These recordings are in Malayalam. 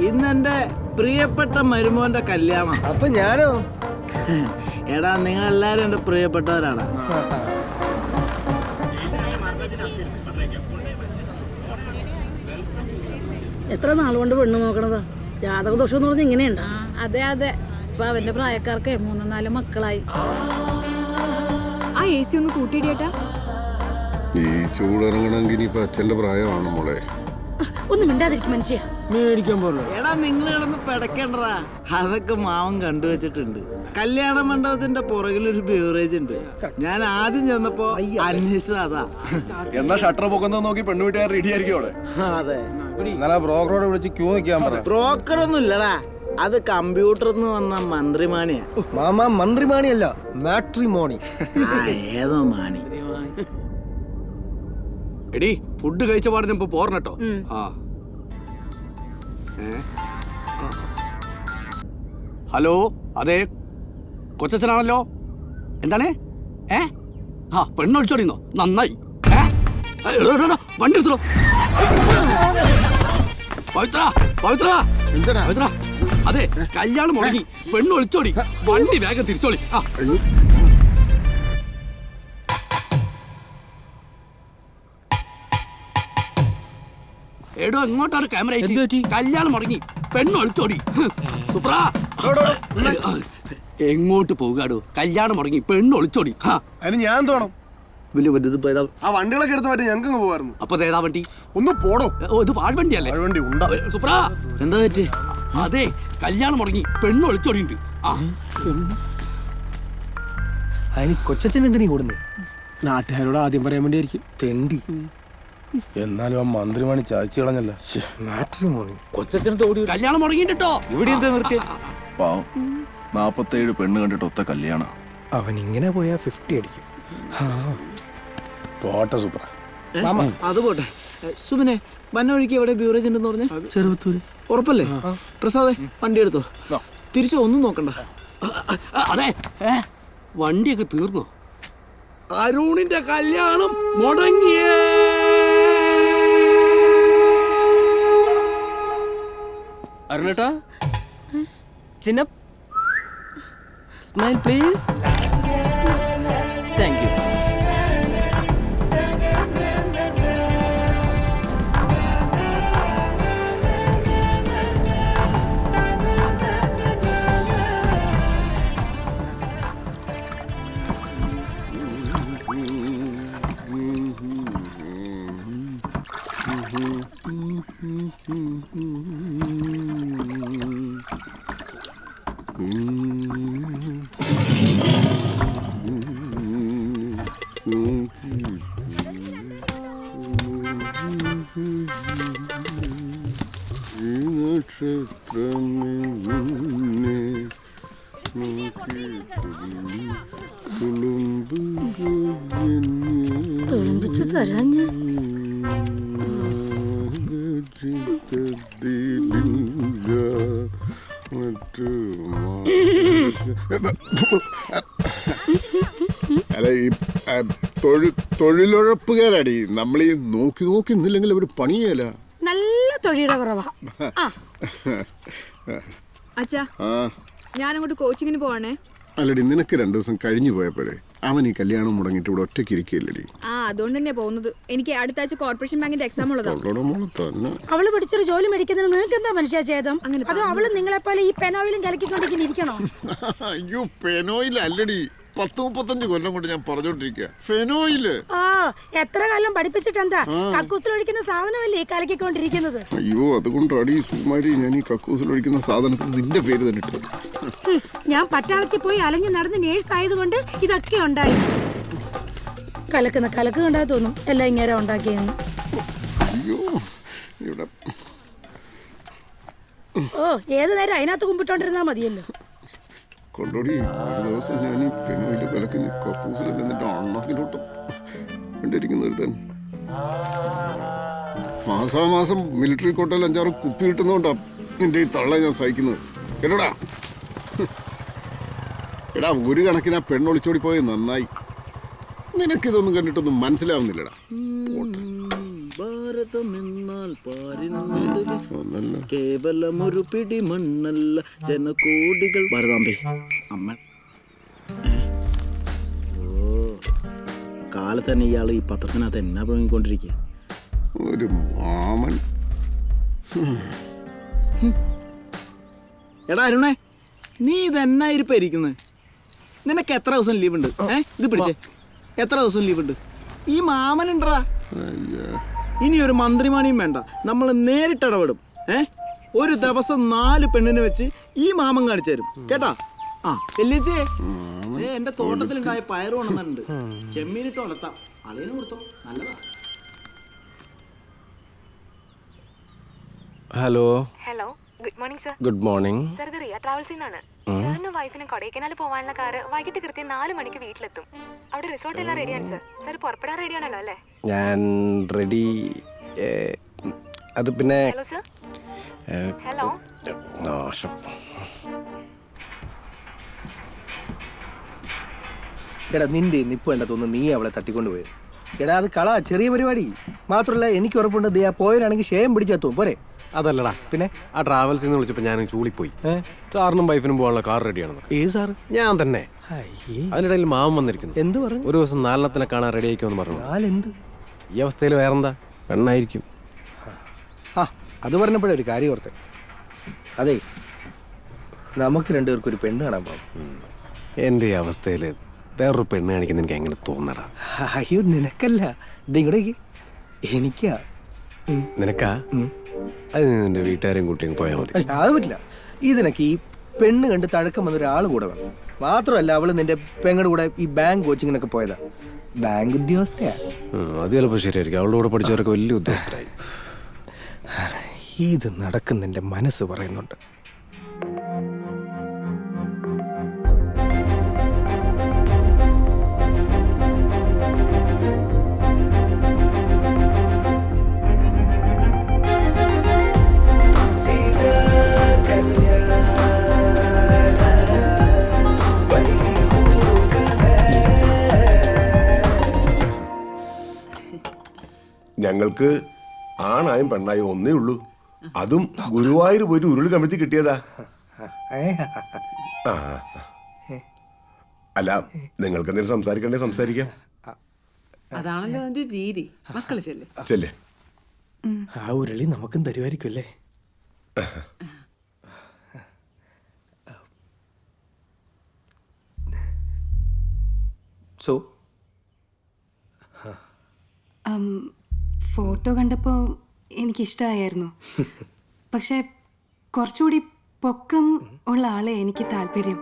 ഇന്നെന്റെ പ്രിയപ്പെട്ട മരുമോന്റെ കല്യാണം. അപ്പൊ ഞാനോ? എടാ നിങ്ങൾ എല്ലാരും എന്റെ പ്രിയപ്പെട്ടവരാണ്. എത്ര നാളുകൊണ്ട് പെണ്ണ് നോക്കണതാ? ജാതക ദോഷം എന്ന് പറഞ്ഞാൽ ഇങ്ങനെയുണ്ട്. അതെ അതെ, ഇപ്പൊ അവന്റെ പ്രായക്കാർക്ക് 3-4 മക്കളായി. ആ AC ഒന്ന് കൂട്ടിയിടിയേട്ടാ. ഈ ചൂടിറങ്ങണമെങ്കിൽ ഇനിയിപ്പൊ അച്ഛന്റെ പ്രായമാണ് മോളെ. ഒന്നും മിണ്ടാതിരിക്കും മനുഷ്യ. മേടിക്കാൻ പോലെ. എടാ നിങ്ങൾ കിടന്ന് പിടക്കണ്ടടാ, അതൊക്കെ മാവൻ കണ്ടുവച്ചിട്ടുണ്ട്. കല്യാണ മണ്ഡപത്തിന്റെ പുറകിലൊരു ബീവറേജ് ഉണ്ട്. ഞാൻ ആദ്യം ചെന്നപ്പോ അന്വേഷിച്ചത് അതാ. എന്നാ ഷട്ടർ പൊക്കുന്നത് നോക്കി പെണ്ണു വീട്ടുകാർ റെഡി ആയിരിക്കും അവിടെ. അതെ, ഇന്നലെ ബ്രോക്കറോട് വിളിച്ച് ക്യൂ നിൽക്കാൻ പറ. ബ്രോക്കർ ഒന്നും ഇല്ലടാ, അത് കമ്പ്യൂട്ടറിൽ വന്ന മന്ത്രിമാണിയാ. Mama മന്ത്രിമാണിയല്ല, matrimony. ഏതോ മാണി. എടി ഫുഡ് കഴിച്ച പാടിന് ഇപ്പൊ പോർണട്ടോ. ഹലോ, അതെ കൊച്ചനാണല്ലോ. എന്താണ്? പെണ്ണൊളിച്ചോടിന്നോ? നന്നായി. വണ്ടി എടുത്തോ. പവിത്ര പവിത്ര പവിത്ര, അതെ കല്യാണം മുടങ്ങി, പെണ്ണൊളിച്ചോടി, വണ്ടി വേഗം തിരിച്ചോളി. എടോ എങ്ങോട്ടാണ് ക്യാമറ? കല്യാണം മുടങ്ങി, പെണ്ണൊളിച്ചോടി. സുപ്ര എങ്ങോട്ട് പോകാടോ? കല്യാണം മുടങ്ങി, പെണ്ണൊളിച്ചോടി. അതിന് ഞാൻ തോണം വലിയ വലുത് ആ വണ്ടികളൊക്കെ എടുത്ത് പറ്റി ഞങ്ങൾക്ക് പോവായിരുന്നു. അപ്പൊ ഏതാ വണ്ടി? ഒന്ന് പോടോ. ഓ, ഇത് പാഴ്വണ്ടിയല്ലേ? വണ്ടി ഉണ്ടാ. സുപ്ര എന്താ പറ്റി? അതെ കല്യാണം മുടങ്ങി, പെണ്ണൊളിച്ചോടിണ്ട്. അതിന് കൊച്ചച്ഛൻ എന്തിനീ കൂടുന്നത്? നാട്ടുകാരോട് ആദ്യം പറയാൻ വേണ്ടിയായിരിക്കും. തെണ്ടി. എന്നാലും ആ മന്ത്രിമണി ചായച്ചു കളഞ്ഞല്ല. മാട്രിമോണി. കല്യാണം മുടങ്ങിട്ടോ. ഇവിടെ എന്താ നിർത്തിയ? പാവം 47 പെണ്ണ് കണ്ടിട്ട് ഒത്ത കല്യാണം. അവൻ ഇങ്ങനെ പോയാ 50 അടിക്കും. പോട്ടെ സുപ്ര. അത് പോട്ടെ. സുബിനെ, വന്നൊഴിക്ക് എവിടെ ബീവറേജ് ഉണ്ടെന്ന് പറഞ്ഞ? ചെറുപത്തൂര്. ഉറപ്പല്ലേ? പ്രസാദേ, വണ്ടി എടുത്തോ. തിരിച്ചോ, ഒന്നും നോക്കണ്ട. അതെ വണ്ടിയൊക്കെ തീർന്നു. അരുണിന്റെ കല്യാണം മുടങ്ങിയേ. അരുണേട്ടാ, ചിന്ന സ്മൈൽ പ്ലീസ്. Thank you. തുളുമ്പിച്ച് തരാൻ അല്ല, ഈ തൊഴിലുറപ്പുകാരടി. നമ്മളീ നോക്കി നോക്കി നിന്നില്ലെങ്കിൽ അവർ പണിയല്ല. നല്ല തൊഴിയുടെ കുറവാ. അച്ഛാ, ഞാനങ്ങോട്ട് കോച്ചിങ്ങിന് പോവാണേ. അല്ലടി, നിനക്ക് 2 ദിവസം കഴിഞ്ഞു പോയപ്പോഴേ. അവൻ ഈ കല്യാണം മുടങ്ങിയിട്ട് ഇവിടെ ഒറ്റയ്ക്ക് ഇരിക്കില്ലടി. അതുകൊണ്ട് തന്നെ പോകുന്നത്. എനിക്ക് അടുത്ത ആഴ്ച കോർപ്പറേഷൻ ബാങ്കിന്റെ എക്സാം ഉള്ളതാ. അവള് പഠിച്ചൊരു ജോലി മേടിക്കുന്നതിന് നിങ്ങൾക്ക് എന്താ മനുഷ്യ ചെയ്തം? അതോ അവള് നിങ്ങളെപ്പോലെ ഈ പെനോയിലും കലക്കിക്കൊണ്ടിരിക്കണോ? അയ്യോ, പെനോയിൽ അല്ലടി. 10-35 കൊല്ലം കൊണ്ട് ഞാൻ പറഞ്ഞോണ്ടിരിക്കുക ഫെനോയില്. എത്ര കാലം പഠിപ്പിച്ചിട്ട് എന്താ? കക്കൂസിലൊഴിക്കുന്ന സാധനമല്ലേ കലക്കിക്കൊണ്ടിരിക്കുന്നത്? അയ്യോ, അതുകൊണ്ടാടി സുമാരി ഞാൻ ഈ കക്കൂസിലൊഴിക്കുന്ന സാധനത്തിന് നിന്റെ പേര് തന്നെ ഇട്ടത്. ഞാൻ പട്ടാളത്തിൽ പോയി അലഞ്ഞു നടന്ന് നേഴ്സ് ആയതുകൊണ്ട് ഇതൊക്കെ ഉണ്ടായി. കലക്ക് കണ്ടാ തോന്നും എല്ലാം ഇങ്ങനെ ഉണ്ടാക്കിയെന്ന്. അയ്യോ, ഇവിടെ ഏത് നേരം അതിനകത്ത് കുമ്പിട്ടോണ്ടിരുന്നാ മതിയല്ലോ. കൊണ്ടോടി, ഒരു ദിവസം ഞാൻ ഈ പെനോയില് കലക്കുന്ന കക്കൂസിലൊക്കെ എന്നിട്ട് അണ്ണാക്കിലോട്ടും കണ്ടിരിക്കുന്ന ഒരുത്തൻ മാസാമാസം മിലിറ്ററി കോട്ടയിൽ 5-6 കുപ്പി കിട്ടുന്നോണ്ടാ നിന്റെ ഈ തള്ള ഞാൻ സഹിക്കുന്നത്. കേട്ടോടാ. എടാ, ഒരു കണക്കിന് ആ പെണ്ണൊളിച്ചോടി പോയത് നന്നായി. നിനക്കിതൊന്നും കണ്ടിട്ടൊന്നും മനസ്സിലാവുന്നില്ലടാ. ഭാരത് ഭാരതമെന്നാൽ പാരിൻ നടുവിൽ ഒന്നല്ല കേവലം ഒരു പിടി മണ്ണല്ല ജനകോടികൾ. ഭാരതാംബേ അമ്മ. ഓ കാലത്ത് തന്നെ ഇയാൾ ഈ പത്രത്തിനകത്ത് എന്നാ പ്രയോഗിക്കൊണ്ടിരിക്കുക. ഒരു മാമൻ. എടാ അരുണേ, നീ ഇതെന്നായിരിക്കും ഇരിക്കുന്നത്? നിനക്ക് എത്ര ദിവസം ലീവ് ഉണ്ട്? ഇത് പിടിച്ചേ, എത്ര ദിവസം ലീവ് ഉണ്ട്? ഈ മാമനുണ്ടടാ. ഇനി ഒരു മന്ത്രിമാണിയും വേണ്ട, നമ്മൾ നേരിട്ട് ഇടപെടും. ഒരു ദിവസം 4 പെണ്ണിനെ വെച്ച് ഈ മാമൻ കാണിച്ചു തരും കേട്ടാ. ആ എല്ലിച്ചേ, എന്റെ തോട്ടത്തിലുണ്ടായ പയറ് കൊണ്ടുവന്നിട്ടുണ്ട്, ചെമ്മീനിട്ട് വളർത്താം, അളിയന് കൊടുത്തോ, നല്ലതാ. Hello. Hello, good morning sir. Good morning sir, ഇത് റിയ ട്രാവൽസിൽ നിന്നാണ്. ഞാനും വൈഫിനും കൊടൈക്കനാൽ പോകാനുള്ള കാറ് വൈകിട്ട് കൃത്യം 4 മണിക്ക് വീട്ടിലെത്തും. അവിടെ റിസോർട്ട് എല്ലാം റെഡിയാണ് സർ. സർ പുറപ്പെടാൻ റെഡിയാണല്ലോ അല്ലേ? ഞാൻ റെഡി. അത് പിന്നെ ഹലോ സർ. ഹലോ. എടാ നിന്റെ നിപ്പ് വേണ്ട തോന്നുന്നു, നീ അവളെ തട്ടിക്കൊണ്ടുപോയത്. എടാ അത് കള, ചെറിയ പരിപാടി മാത്രമല്ല. എനിക്ക് ഉറപ്പുണ്ട് ദേ പോയവരാണെങ്കിൽ ഷേം പിടിച്ചെത്തും പോരെ. അതല്ലടാ, പിന്നെ ആ ട്രാവൽസിൽ നിന്ന് വിളിച്ചപ്പോൾ ഞാൻ ചൂളിപ്പോയി. സാറിനും വൈഫിനും പോകാനുള്ള കാർ റെഡിയാണെന്ന്. ഏത് സാറ്? ഞാൻ തന്നെ. അതിനിടയിൽ മാമൻ വന്നിരിക്കുന്നു. എന്ത് പറഞ്ഞു? ഒരു ദിവസം 4 കാണാൻ റെഡി ആയിക്കുമെന്ന് പറഞ്ഞു. എന്ത് ഈ അവസ്ഥയിൽ വേറെന്താ, പെണ്ണായിരിക്കും. ആ അത് പറഞ്ഞപ്പോഴേ ഒരു കാര്യം ഓർത്തെ. അതെ, നമുക്ക് രണ്ടുപേർക്കും ഒരു പെണ്ണ് കാണാൻ പോകും. എൻ്റെ ഈ അവസ്ഥയിൽ വേറൊരു പെണ്ണ് കാണിക്കുന്ന എനിക്ക് എങ്ങനെ തോന്നടാ? അയ്യോ നിനക്കല്ല, ഇതിങ്ങടെ എനിക്കാ. നിനക്കാ? അത് നിന്റെ വീട്ടുകാരെയും കുട്ടിയും പോയാൽ മതി. അത് പറ്റില്ല. ഇതിനൊക്കെ ഈ പെണ്ണ് കണ്ട് തഴക്കം വന്ന ഒരാൾ കൂടെ വേണം. മാത്രമല്ല അവള് നിന്റെ പെങ്ങളുടെ കൂടെ ഈ ബാങ്ക് കോച്ചിങ്ങിനൊക്കെ പോയതാ. ബാങ്ക് ഉദ്യോഗസ്ഥയാ. അത് ചിലപ്പോൾ ശരിയായിരിക്കും. അവളുടെ കൂടെ പഠിച്ചവരൊക്കെ വലിയ ഉദ്യോഗസ്ഥരായി. ഇത് നടക്കുന്നെന്റെ മനസ്സ് പറയുന്നുണ്ട്. ഞങ്ങൾക്ക് ആണായും പെണ്ണായും ഒന്നേ ഉള്ളൂ. അതും ഗുരുവായൂർ പോയിട്ട് ഉരുള് കമിഴ്ത്തി കിട്ടിയതാ. ആ അല്ല, നിങ്ങൾക്ക് എന്തെങ്കിലും സംസാരിക്കണ്ടേ സംസാരിക്കാം. അതാണല്ലോ അതിന്റെ രീതി. മക്കള് ചെല്ലേ. ആ ഉരുളി നമുക്കും തരുമായിരിക്കും അല്ലേ? സോ ഫോട്ടോ കണ്ടപ്പോൾ എനിക്കിഷ്ടമായിരുന്നു. പക്ഷെ കുറച്ചുകൂടി പൊക്കം ഉള്ള ആളെ എനിക്ക് താല്പര്യം.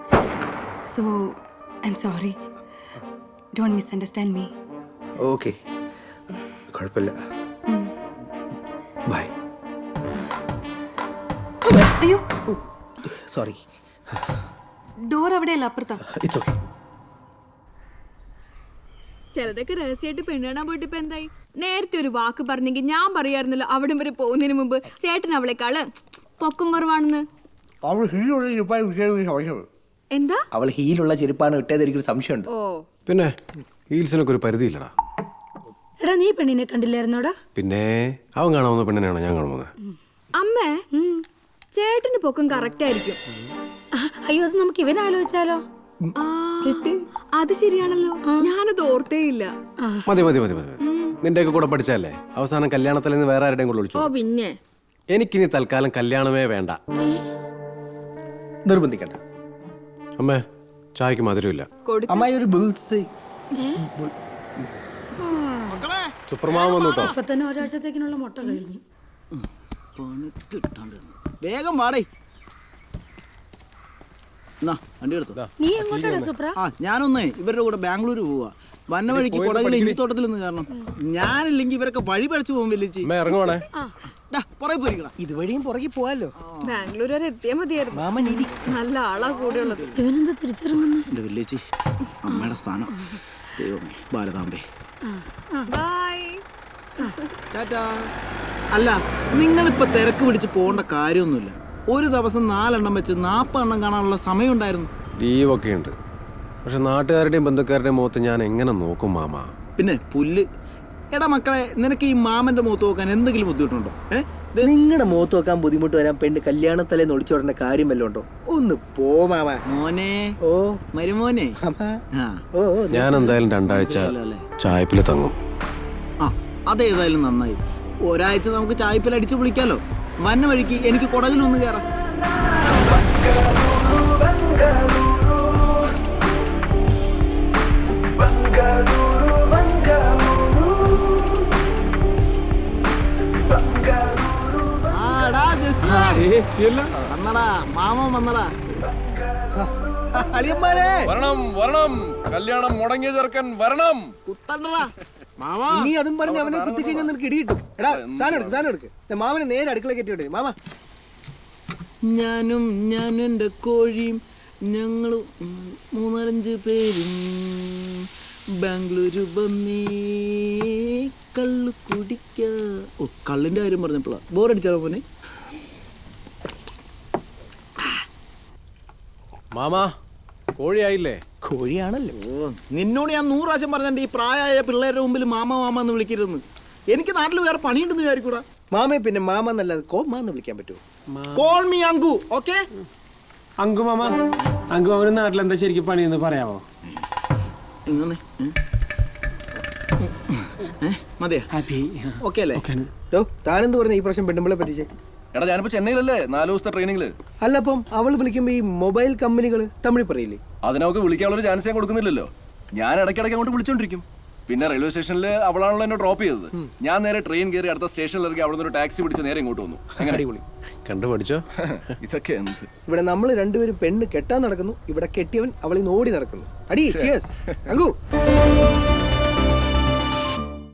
So I am sorry, don't misunderstand me. Okay, കുഴപ്പമില്ല. ബൈ. അയ്യോ സോറി. ഡോർ അവിടെയല്ല, അപ്പുറത്താ. It's okay. ചിലതൊക്കെ രഹസ്യമായിട്ട് പെണ്ണ് കാണാൻ പോയിട്ട് ഇപ്പൊ എന്തായി? നേരത്തെ ഒരു വാക്ക് പറഞ്ഞെങ്കിൽ ഞാൻ പറയായിരുന്നല്ലോ അവിടം വരെ പോകുന്നതിന് മുമ്പ് ചേട്ടൻ അവളെക്കാള് പൊക്കം കുറവാണെന്ന്. എന്താ? അവൾ ഹീലുള്ള ചെരുപ്പാണ് ഇട്ടേത്, എനിക്കൊരു സംശയമുണ്ട്. ഓ പിന്നെ ഹീൽസിനൊക്കെ ഒരു പരിധിയില്ലടാ. എടാ നീ പെണ്ണിനെ കണ്ടില്ലായിരുന്നോടാ? പിന്നെ അവൻ കാണാവുന്ന പെണ്ണിനെയാണോ ഞാൻ കാണുന്നത്? അമ്മേ, ചേട്ടന് പൊക്കം കറക്റ്റ് ആയിരിക്കും. അയ്യോ അത് നമുക്ക് ഇവനെ ആലോചിച്ചാലോ? അത് ശരിയാണല്ലോ, ഞാനത് ഓർത്തേ ഇല്ല. മതി മതി മതി മതി. നിന്റെയൊക്കെ കൂടെ പഠിച്ചല്ലേ, അവസാനം കല്യാണത്തിൽ നിന്ന് വേറെ ആരുടെയും കൂടെ വിളിച്ചു. ഓ പിന്നെ എനിക്കിനി തൽക്കാലം കല്യാണമേ വേണ്ട. നിർബന്ധിക്കണ്ട. അമ്മേ, ചായക്ക് മധുരമില്ല. അമ്മായി ഒരു ബുൾസ്. സുപ്രമാവൻ വന്നു കേട്ടോ. ഇപ്പൊ തന്നെ ഒരാഴ്ചത്തേക്കിനുള്ള മുട്ട കഴിഞ്ഞു. വേഗം വാടേ. വണ്ടി എടുത്തോ. നീ എങ്ങോട്ടാണ് സുപ്ര? ആ ഞാനൊന്നേ ഇവരുടെ കൂടെ ബാംഗ്ലൂർ പോവാ. വന്ന വഴിക്ക് കൊടകിലെ ഇഞ്ചിത്തോട്ടത്തിൽ നിന്ന് കാരണം ഞാനില്ലെങ്കിൽ ഇവരൊക്കെ വഴി പഴച്ചു പോകും. വലിച്ചി ഇറങ്ങുവാണേ. പുറകെ പോയിരിക്കണം. ഇതുവഴിയും പുറകെ പോവാലോ. ബാംഗ്ലൂർ വരെ എത്തിയാ മതിയായിരുന്നു. മാമൻ ഇരി. നല്ല ആളാ കൂടെ ഉള്ളത്. ഇവനെന്താ തിരിച്ചിറങ്ങുന്നു? എന്റെ വില്ലേച്ചി അമ്മയുടെ സ്ഥാനം. ദൈവമേ, ഭാരതാംബേ. ബൈ. ടാറ്റാ. അല്ല, നിങ്ങളിപ്പോ തിരക്ക് പിടിച്ച് പോകേണ്ട കാര്യമൊന്നുമില്ല. ഒരു ദിവസം 4 എണ്ണം വെച്ച് 40 എണ്ണം കാണാനുള്ള സമയം ഉണ്ടായിരുന്നു. ലീവൊക്കെ ഉണ്ട്. പക്ഷെ നാട്ടുകാരുടെയും ബന്ധുക്കാരുടെയും മുഖത്ത് ഞാൻ എങ്ങനെ നോക്കും മാമ? പിന്നെ പുല്ല് എടാ മക്കളെ, നിനക്ക് ഈ മാമന്റെ മുഖത്ത് നോക്കാൻ എന്തെങ്കിലും ബുദ്ധിമുട്ടുണ്ടോ? നിങ്ങളുടെ മുഖത്ത് നോക്കാൻ ബുദ്ധിമുട്ട് വരാൻ പെണ്ണ് കല്യാണത്തലേന്ന് ഒളിച്ചോടേണ്ട കാര്യം വല്ലതും ഉണ്ടോ? ഒന്ന് പോ മാമ. മോനെ, ഓ മരുമോനെ. ആ, ഓ ഞാൻ എന്തായാലും 2 ആഴ്ച ചായപ്പിൽ തങ്ങും. ആ, അതേതായാലും നന്നായി. ഒരാഴ്ച നമുക്ക് ചായപ്പിൽ അടിച്ചു വിളിക്കാലോ. വന്ന വഴിക്ക് എനിക്ക് കുടകിലൊന്ന് കയറാം. വന്നടാ മാമൻ വന്നടാ. അളിയന്മാരെ വരണം വരണം, കല്യാണം മുടങ്ങിയ ചെറുക്കൻ വരണം. കുത്തണ്ടടാ. നീ അതും പറഞ്ഞ് അവനെ കുത്തി കഴിഞ്ഞാൽ നിനക്ക് ഇടിയിട്ടും. എടാ സാധനം എടുക്ക്. മാമനെ നേരെ അടുക്കള കയറ്റി മാമ. ഞാനും എന്റെ കോഴിയും ഞങ്ങളും 3-5 പേരും ബാംഗ്ലൂര് വന്നേ കള്ളു കുടിക്ക. ഓ, കള്ളിന്റെ കാര്യം പറഞ്ഞപ്പോഴാ ബോറടിച്ചാലോ മോനെ. മാമാ, കോഴിയായില്ലേ? കോഴിയാണല്ലോ. ഓ, നിന്നോട് ഞാൻ 100 പ്രാവശ്യം പറഞ്ഞിട്ടുണ്ട് ഈ പ്രായമായ പിള്ളേരുടെ മുമ്പിൽ മാമ മാമ എന്ന് വിളിക്കരുതെന്ന്. എനിക്ക് നാട്ടിൽ വേറെ പണിയുണ്ടെന്ന് വിചാരിക്കൂടാ. മാമയെ പിന്നെ മാമ എന്നല്ലാതെ കോമാന്ന് വിളിക്കാൻ പറ്റുമോ? Call me Anku. Okay Anku മാമ, അങ്കു മാമന് നാട്ടിൽ എന്താ ശരിക്കും പണിയെന്ന് പറയാമോ? ഇങ്ങനെ മതിയാ? ഓക്കെ അല്ലേ? താനെന്ത് പറഞ്ഞ ഈ പ്രാവശ്യം പെണ്ണുമ്പളെ പറ്റിച്ചേ? എടാ ഞാനിപ്പോ ചെന്നൈയിലല്ലേ 4 ദിവസത്തെ ട്രെയിനിങ്ങില്. അല്ല അപ്പം അവള് വിളിക്കുമ്പോ ഈ മൊബൈൽ കമ്പനികൾ തമിഴ് പറയില്ലേ? അതിനവർക്ക് വിളിക്കാനുള്ളൊരു ചാൻസ് ഞാൻ കൊടുക്കുന്നില്ലല്ലോ. ഞാൻ ഇടയ്ക്കിടയ്ക്ക് അങ്ങോട്ട് വിളിച്ചോണ്ടിരിക്കും. പിന്നെ റെയിൽവേ സ്റ്റേഷനിൽ അവളാണല്ലോ എന്നെ ഡ്രോപ്പ് ചെയ്തത്. ഞാൻ നേരെ ട്രെയിൻ കയറി അടുത്ത സ്റ്റേഷനിൽ ഇറങ്ങി അവിടെ നിന്ന് ഒരു ടാക്സി പിടിച്ച് നേരെ ഇങ്ങോട്ട് വന്നു. അങ്ങനെ അടിപൊളി. കണ്ടുപഠിച്ചോ? ഇതൊക്കെ എന്ത്? ഇവിടെ നമ്മൾ രണ്ടുപേരും പെണ്ണ് കെട്ടാൻ നടക്കുന്നു, ഇവിടെ കെട്ടിയവൻ അവളിൽ നിന്ന് ഓടി നടക്കുന്നു. അടി, cheers. അങ്കു.